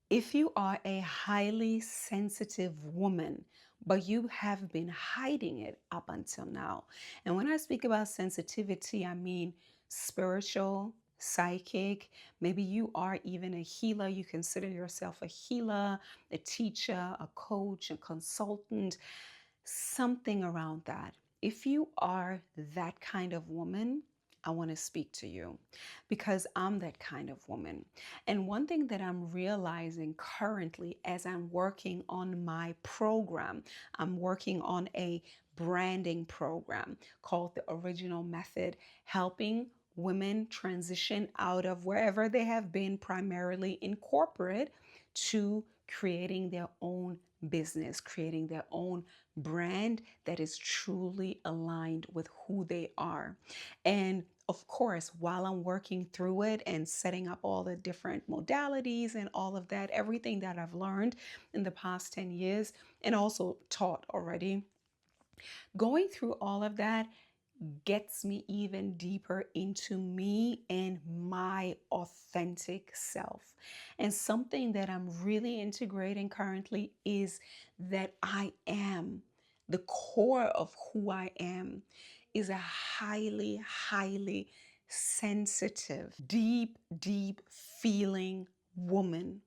If you are a highly sensitive woman, but you have been hiding it up until now, and when I speak about sensitivity, I mean spiritual, psychic, maybe you are even a healer, you consider yourself a healer, a teacher, a coach, a consultant, something around that. If you are that kind of woman, I want to speak to you because I'm that kind of woman. And one thing that I'm realizing currently as I'm working on my program, I'm working on a branding program called the Original Method, helping women transition out of wherever they have been, primarily in corporate, to creating their own business, creating their own brand that is truly aligned with who they are. And of course, while I'm working through it and setting up all the different modalities and all of that, everything that I've learned in the past 10 years and also taught already, going through all of that gets me even deeper into me and my authentic self. And something that I'm really integrating currently is that I am the core of who I am is a highly, highly sensitive, deep feeling woman.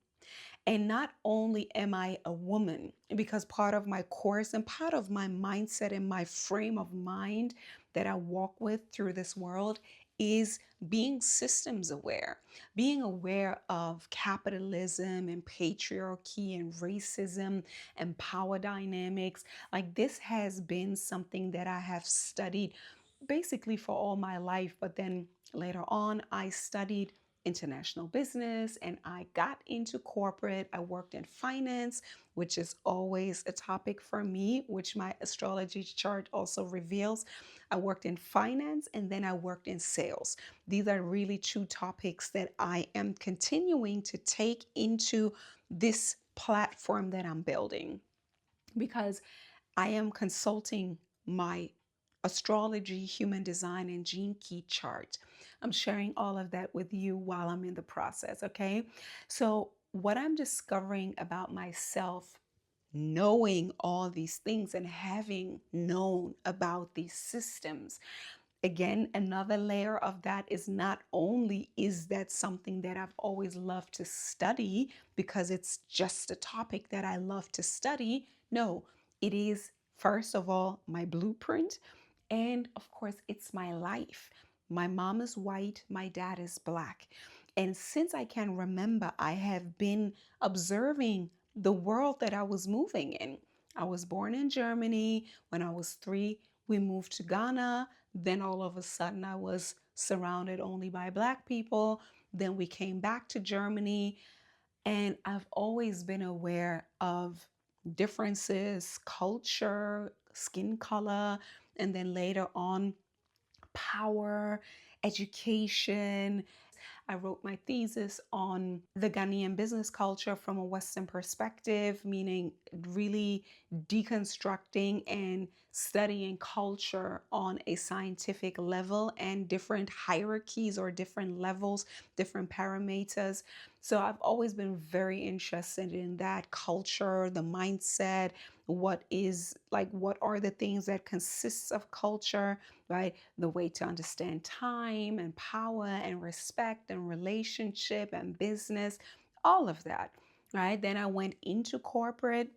And not only am I a woman, because part of my course and part of my mindset and my frame of mind that I walk with through this world is being systems aware, being aware of capitalism and patriarchy and racism and power dynamics. Like this has been something that I have studied basically for all my life, but then later on, I studied international business and I got into corporate. I worked in finance, which is always a topic for me, which my astrology chart also reveals. I worked in finance and then I worked in sales. These are really two topics that I am continuing to take into this platform that I'm building because I am consulting my astrology, human design, and gene key chart. I'm sharing all of that with you while I'm in the process, okay? So, what I'm discovering about myself, knowing all these things and having known about these systems, again, another layer of that is not only is that something that I've always loved to study because it's just a topic that I love to study. No, it is, first of all, my blueprint. And of course, it's my life. My mom is white, my dad is black. And since I can remember, I have been observing the world that I was moving in. I was born in Germany. When I was 3, we moved to Ghana. Then all of a sudden, I was surrounded only by Black people. Then we came back to Germany. And I've always been aware of differences, culture, skin color, and then later on, power, education. I wrote my thesis on the Ghanaian business culture from a Western perspective, meaning really deconstructing and studying culture on a scientific level and different hierarchies or different levels, different parameters. So I've always been very interested in that culture, the mindset, what are the things that consists of culture, right? The way to understand time and power and respect and relationship and business, all of that, right? Then I went into corporate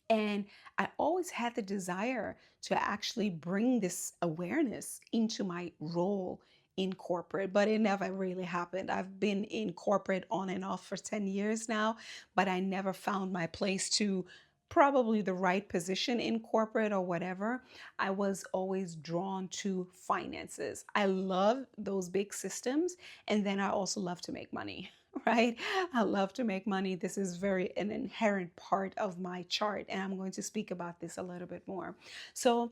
and I always had the desire to actually bring this awareness into my role in corporate, but it never really happened. I've been in corporate on and off for 10 years now, but I never found my place to probably the right position in corporate or whatever. I was always drawn to finances. I love those big systems, and then I also love to make money. Right? I love to make money. This is very an inherent part of my chart, and I'm going to speak about this a little bit more. So,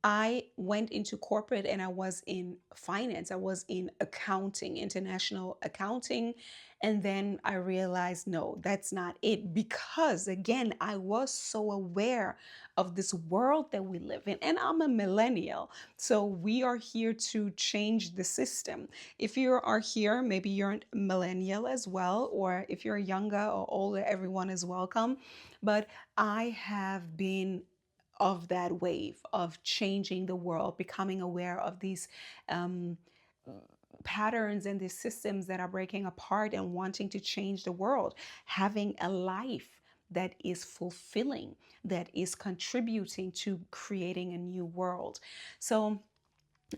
I went into corporate and I was in finance. I was in accounting, international accounting. And then I realized, no, that's not it. Because again, I was so aware of this world that we live in. And I'm a millennial. So we are here to change the system. If you are here, maybe you're a millennial as well, or if you're younger or older, everyone is welcome. But I have been of that wave of changing the world, becoming aware of these um, patterns and these systems that are breaking apart and wanting to change the world, having a life that is fulfilling, that is contributing to creating a new world. So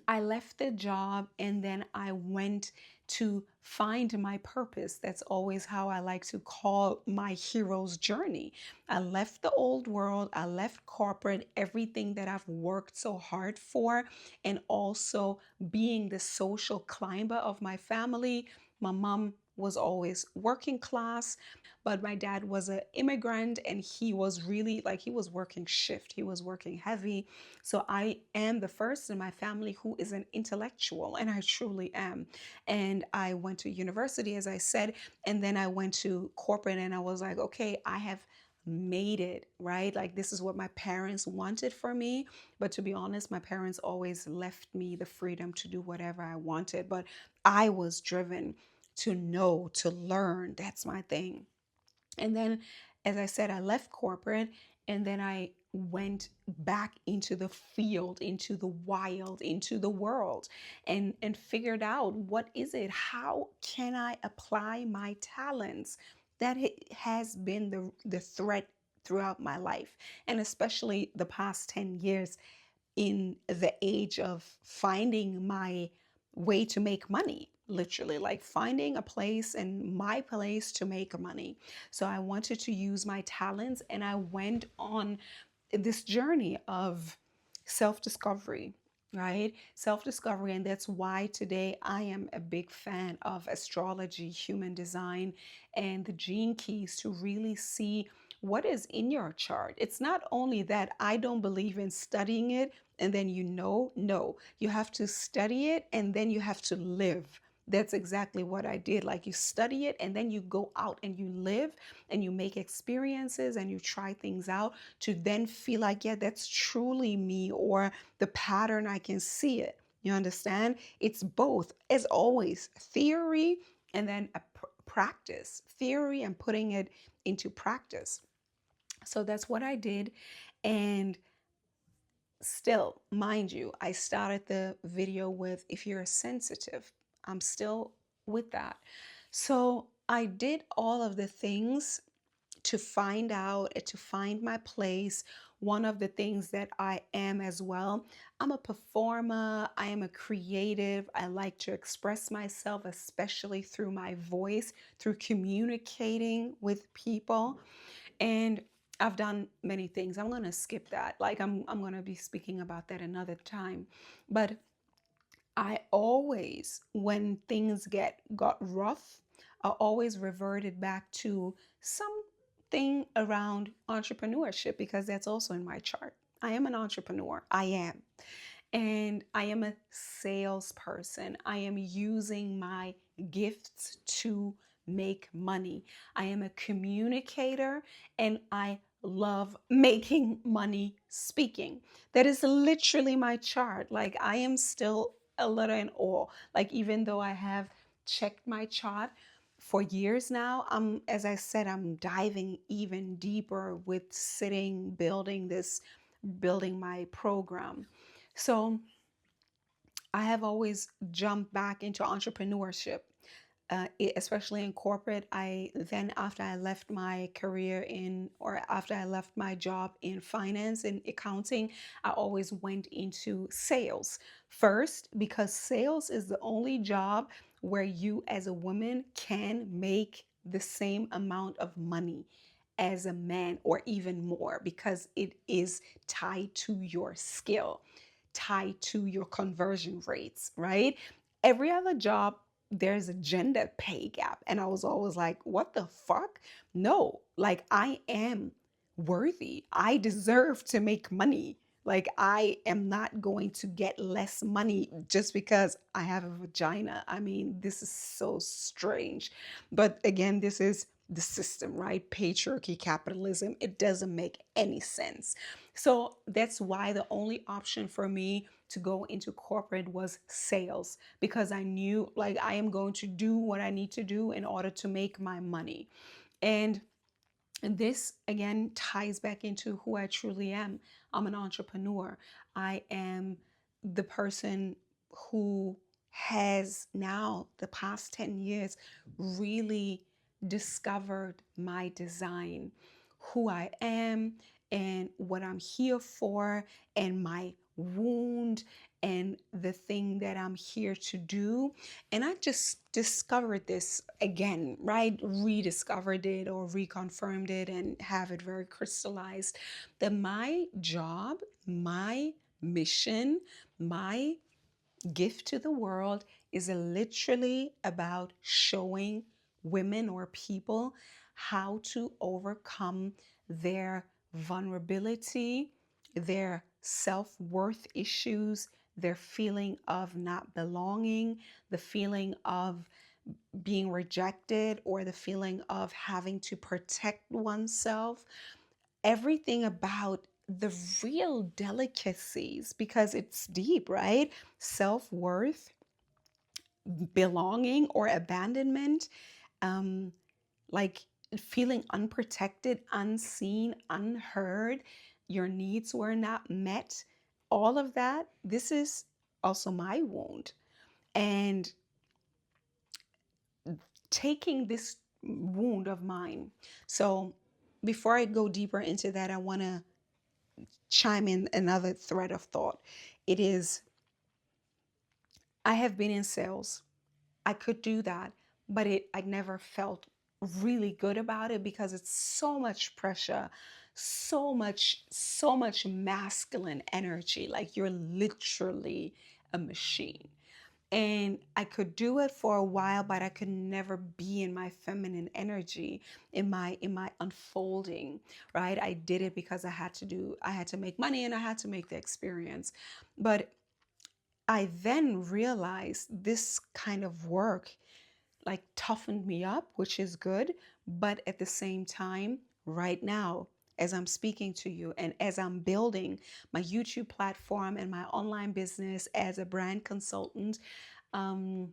I left the job and then I went to find my purpose. That's always how I like to call my hero's journey. I left the old world, I left corporate, everything that I've worked so hard for, and also being the social climber of my family. My mom was always working class, but my dad was an immigrant and he was really like he was working shift, he was working heavy. So I am the first in my family who is an intellectual, and I truly am. And I went to university, as I said, and then I went to corporate, and I was like, okay, I have made it, right? Like, this is what my parents wanted for me. But to be honest, my parents always left me the freedom to do whatever I wanted. But I was driven to know, to learn. That's my thing. And then, as I said, I left corporate and then I went back into the field, into the wild, into the world, and figured out what is it? How can I apply my talents? That has been the threat throughout my life, and especially the past 10 years in the age of finding my way to make money, literally, like finding a place and my place to make money. So I wanted to use my talents and I went on this journey of self discovery, right? Self discovery. And that's why today I am a big fan of astrology, human design, and the gene keys to really see what is in your chart. It's not only that I don't believe in studying it and then no, you have to study it and then you have to live. That's exactly what I did. Like, you study it and then you go out and you live and you make experiences and you try things out to then feel like, yeah, that's truly me, or the pattern, I can see it. You understand? It's both, as always, theory and then a practice, theory and putting it into practice. So that's what I did. And still, mind you, I started the video with, if you're sensitive, I'm still with that. So I did all of the things to find out, to find my place. One of the things that I am as well, I'm a performer, I am a creative. I like to express myself, especially through my voice, through communicating with people. And I've done many things. I'm going to skip that. Like, I'm going to be speaking about that another time. But I always, when things got rough, I always reverted back to something around entrepreneurship, because that's also in my chart. I am an entrepreneur. I am. And I am a salesperson. I am using my gifts to make money. I am a communicator and I love making money speaking. That is literally my chart. Like, I am still a little in awe. Like, even though I have checked my chart for years now, as I said, I'm diving even deeper with sitting, building my program. So I have always jumped back into entrepreneurship, especially in corporate. I then, after I left my career in, or after I left my job in finance and accounting, I always went into sales first, because sales is the only job where you as a woman can make the same amount of money as a man, or even more, because it is tied to your skill, tied to your conversion rates, right? Every other job, there's a gender pay gap. And I was always like, what the fuck? No, like, I am worthy. I deserve to make money. Like, I am not going to get less money just because I have a vagina. I mean, this is so strange. But again, this is the system, right? Patriarchy, capitalism. It doesn't make any sense. So that's why the only option for me to go into corporate was sales, because I knew, like, I am going to do what I need to do in order to make my money. And this again ties back into who I truly am. I'm an entrepreneur. I am the person who has now, the past 10 years, really discovered my design, who I am, and what I'm here for, and my wound, and the thing that I'm here to do. And I just discovered this again, right? Rediscovered it or reconfirmed it and have it very crystallized that my job, my mission, my gift to the world is literally about showing women or people how to overcome their vulnerability, their self worth issues, their feeling of not belonging, the feeling of being rejected, or the feeling of having to protect oneself. Everything about the real delicacies, because it's deep, right? Self worth, belonging or abandonment, um, like feeling unprotected, unseen, unheard, your needs were not met, all of that. This is also my wound. And taking this wound of mine. So, before I go deeper into that, I want to chime in another thread of thought. It is, I have been in sales. I could do that, but I never felt really good about it because it's so much pressure, so much masculine energy. Like, you're literally a machine. And I could do it for a while, but I could never be in my feminine energy, in my unfolding, right? I did it because I had to make money and I had to make the experience. But I then realized this kind of work like toughened me up, which is good. But at the same time, right now, as I'm speaking to you and as I'm building my YouTube platform and my online business as a brand consultant, um,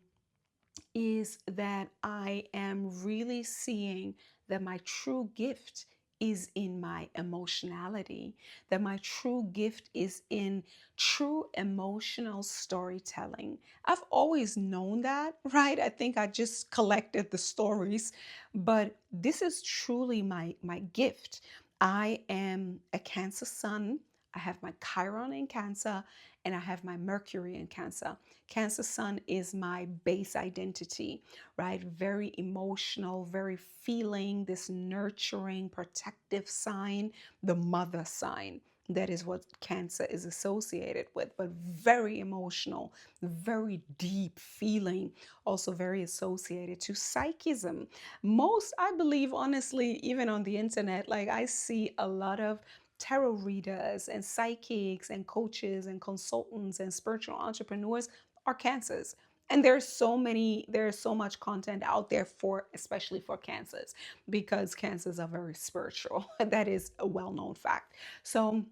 is that I am really seeing that my true gift is in my emotionality, that my true gift is in true emotional storytelling. I've always known that, right? I think I just collected the stories, but this is truly my gift. I am a Cancer sun. I have my Chiron in Cancer and I have my Mercury in Cancer. Cancer sun is my base identity, right? Very emotional, very feeling, this nurturing, protective sign, the mother sign. That is what Cancer is associated with, but very emotional, very deep feeling, also very associated to psychism. Most, I believe, honestly, even on the internet, like I see a lot of tarot readers and psychics and coaches and consultants and spiritual entrepreneurs are cancers. And there's so much content out there for, especially for cancers, because cancers are very spiritual. That is a well-known fact. So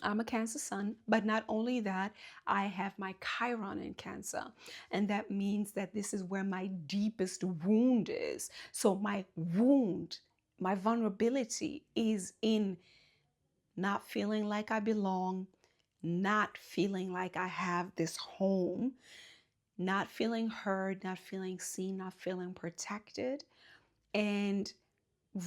I'm a Cancer sun, but not only that, I have my Chiron in Cancer. And that means that this is where my deepest wound is. So my wound, my vulnerability is in not feeling like I belong, not feeling like I have this home, not feeling heard, not feeling seen, not feeling protected, and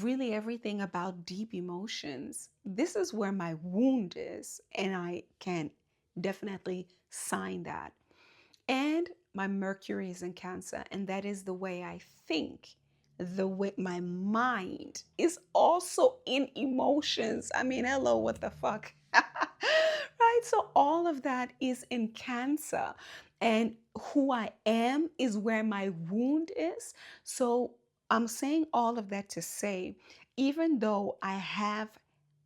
really everything about deep emotions. This is where my wound is, and I can definitely sign that. And my Mercury is in Cancer, and that is the way I think. The way my mind is also in emotions. I mean, hello, what the fuck? Right? So, all of that is in Cancer. And who I am is where my wound is. So, I'm saying all of that to say, even though I have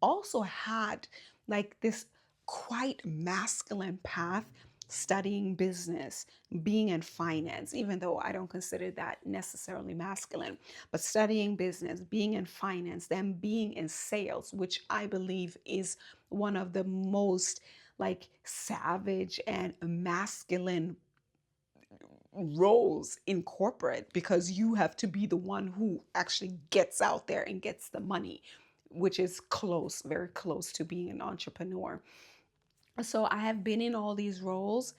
also had like this quite masculine path, studying business, being in finance, even though I don't consider that necessarily masculine, but studying business, being in finance, then being in sales, which I believe is one of the most like savage and masculine roles in corporate, because you have to be the one who actually gets out there and gets the money, which is close, very close to being an entrepreneur. So I have been in all these roles,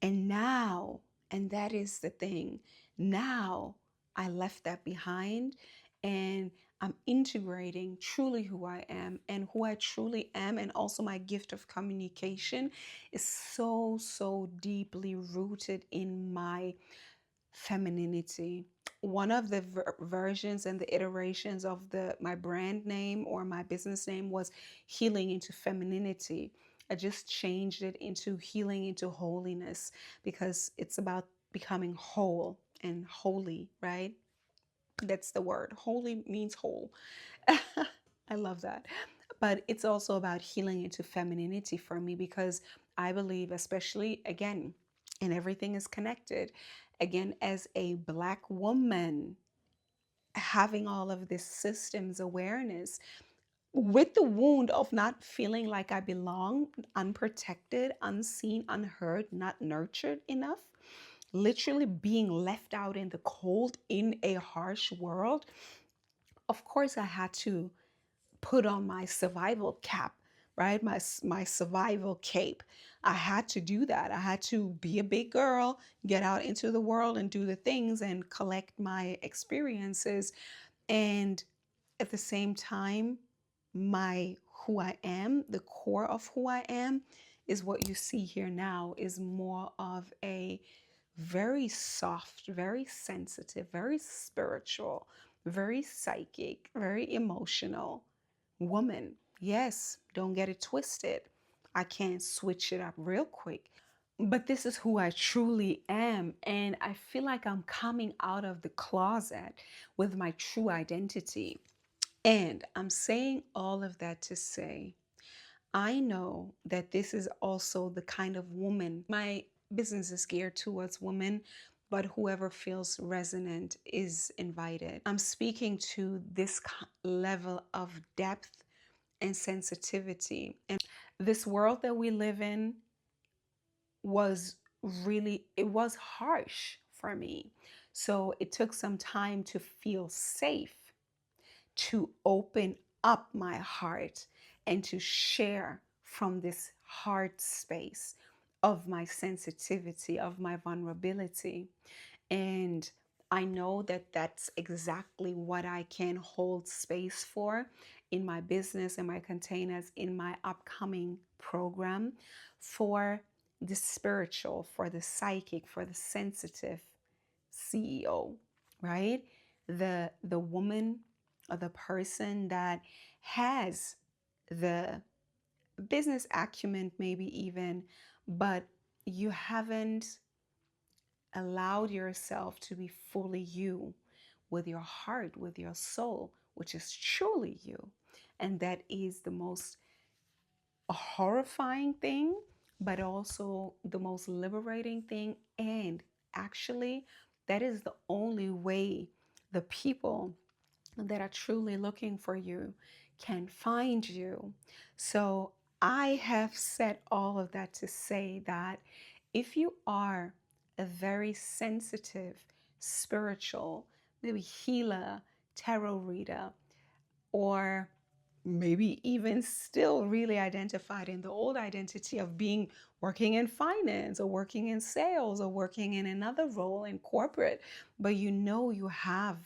and now, and that is the thing, now I left that behind, and I'm integrating truly who I am, and who I truly am, and also my gift of communication is so, so deeply rooted in my femininity. One of the versions and the iterations of the my brand name or my business name was healing into femininity. I just changed it into healing into holiness, because it's about becoming whole and holy, right? That's the word. Holy means whole. I love that. But it's also about healing into femininity for me, because I believe, especially again, and everything is connected, again, as a Black woman, having all of this systems awareness with the wound of not feeling like I belong, unprotected, unseen, unheard, not nurtured enough, literally being left out in the cold in a harsh world. Of course, I had to put on my survival cap, right? My survival cape. I had to do that. I had to be a big girl, get out into the world and do the things and collect my experiences. And at the same time, my who I am, the core of who I am, is what you see here now, is more of a very soft, very sensitive, very spiritual, very psychic, very emotional woman. Yes, don't get it twisted. I can switch it up real quick. But this is who I truly am. And I feel like I'm coming out of the closet with my true identity. And I'm saying all of that to say, I know that this is also the kind of woman, my business is geared towards women, but whoever feels resonant is invited. I'm speaking to this level of depth and sensitivity. And this world that we live in was really, it was harsh for me. So it took some time to feel safe, to open up my heart and to share from this heart space of my sensitivity, of my vulnerability. And I know that that's exactly what I can hold space for in my business and my containers in my upcoming program for the spiritual, for the psychic, for the sensitive CEO, right? The woman or the person that has the business acumen, maybe even, but you haven't allowed yourself to be fully you, with your heart, with your soul, which is truly you. And that is the most horrifying thing, but also the most liberating thing. And actually, that is the only way the people that are truly looking for you can find you. So I have said all of that to say that if you are a very sensitive, spiritual, maybe healer, tarot reader, or maybe even still really identified in the old identity of being working in finance or working in sales or working in another role in corporate, but you know you have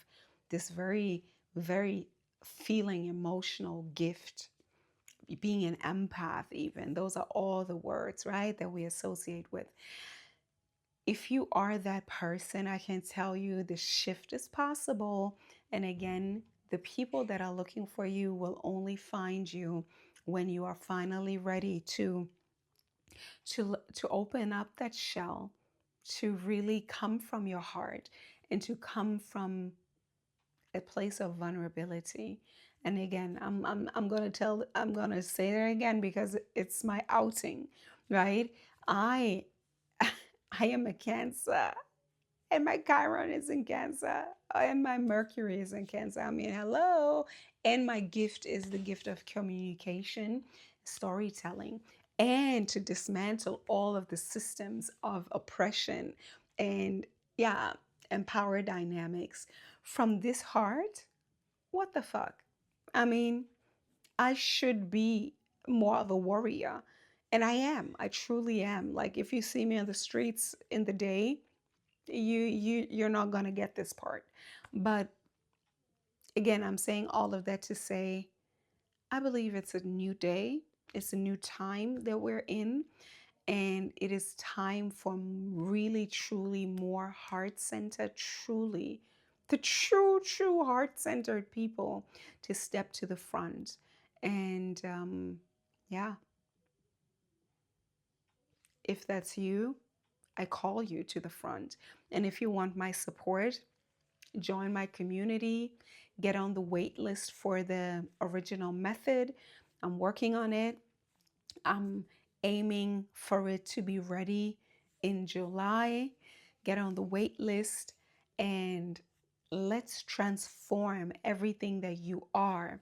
this very, very feeling emotional gift, being an empath, even. Those are all the words, right, that we associate with. If you are that person, I can tell you the shift is possible. And again, the people that are looking for you will only find you when you are finally ready to open up that shell, to really come from your heart and to come from a place of vulnerability And again, I'm gonna I'm gonna say that again because it's my outing, right? I I am a Cancer, and my Chiron is in Cancer, and my Mercury is in Cancer. I mean, hello. And my gift is the gift of communication, storytelling, and to dismantle all of the systems of oppression and, yeah, and power dynamics from this heart. What the fuck? I mean, I should be more of a warrior. And I am. I truly am. Like if you see me on the streets in the day, you're not going to get this part. But again, I'm saying all of that to say I believe it's a new day. It's a new time that we're in, and it is time for really truly more heart-centered, truly the true heart-centered people to step to the front. And yeah, if that's you, I call you to the front. And if you want my support, join my community, get on the wait list for the original method. I'm working on it. I'm aiming for it to be ready in July. Get on the wait list and let's transform everything that you are,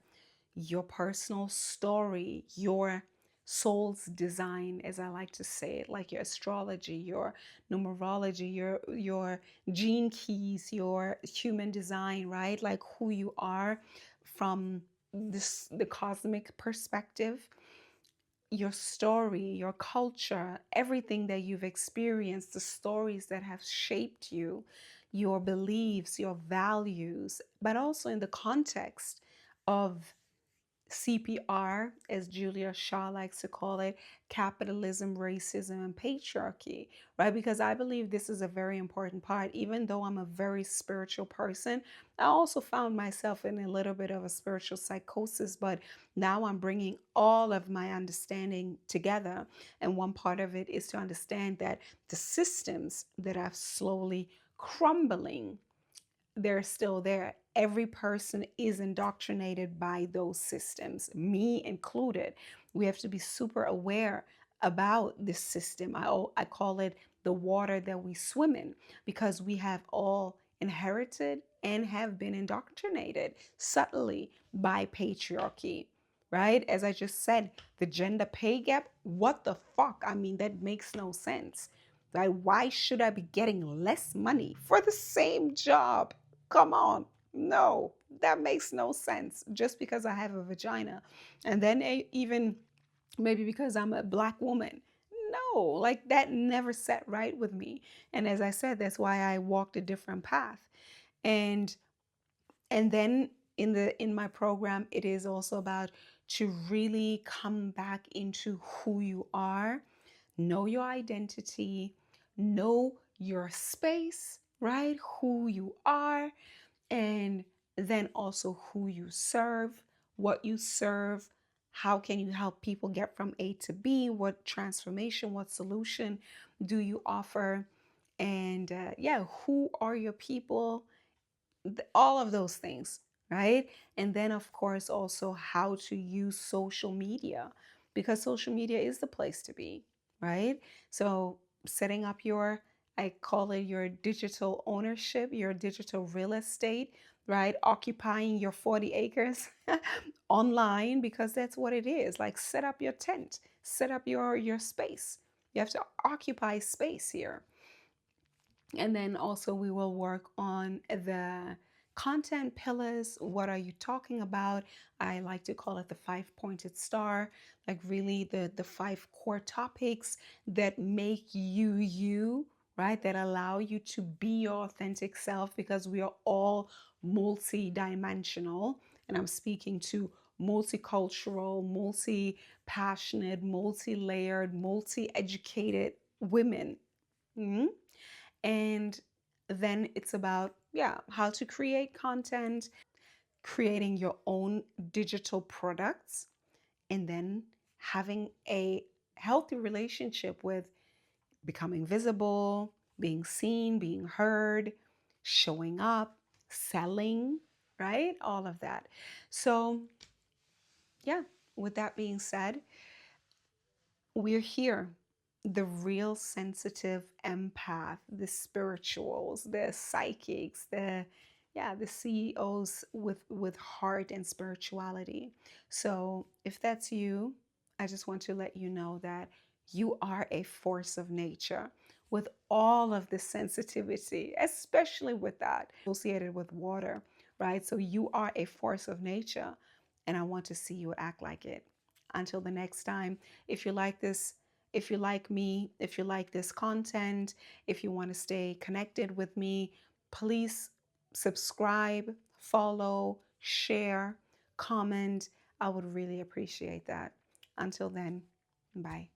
your personal story, your soul's design, as I like to say it, like your astrology, your numerology, your gene keys, your human design, right? Like who you are from the cosmic perspective, your story, your culture, everything that you've experienced, the stories that have shaped you, your beliefs, your values, but also in the context of CPR, as Julia Shaw likes to call it, capitalism, racism, and patriarchy, right? Because I believe this is a very important part. Even though I'm a very spiritual person, I also found myself in a little bit of a spiritual psychosis, but now I'm bringing all of my understanding together. And one part of it is to understand that the systems that are slowly crumbling, they're still there. Every person is indoctrinated by those systems, me included. We have to be super aware about this system. I call it the water that we swim in because we have all inherited and have been indoctrinated subtly by patriarchy, right? As I just said, the gender pay gap, what the fuck? I mean, that makes no sense, right? Why should I be getting less money for the same job? Come on. No, that makes no sense. Just because I have a vagina. And then even maybe because I'm a black woman. No, like that never sat right with me. And as I said, that's why I walked a different path. And then in my program, it is also about to really come back into who you are, know your identity, know your space, right? Who you are, and then also who you serve, what you serve, how can you help people get from A to B, what transformation, what solution do you offer, and yeah, who are your people, all of those things, right? And then, of course, also how to use social media because social media is the place to be, right? So, setting up your, I call it your digital ownership, your digital real estate, right? Occupying your 40 acres online because that's what it is. Like, set up your tent, set up your space. You have to occupy space here. And then also we will work on the content pillars. What are you talking about? I like to call it the five-pointed star, like really the five core topics that make you you, right? That allow you to be your authentic self because we are all multi-dimensional. And I'm speaking to multicultural, multi-passionate, multi-layered, multi-educated women. Mhm. And then it's about, yeah, how to create content, creating your own digital products, and then having a healthy relationship with becoming visible, being seen, being heard, showing up, selling, right? All of that. So, yeah, with that being said, we're here. The real sensitive empath, the spirituals, the psychics, the CEOs with heart and spirituality. So if that's you, I just want to let you know that you are a force of nature with all of the sensitivity, especially with that associated with water, right? So you are a force of nature, and I want to see you act like it. Until the next time, if you like this, if you like me, if you like this content, if you want to stay connected with me, please subscribe, follow, share, comment. I would really appreciate that. Until then, bye.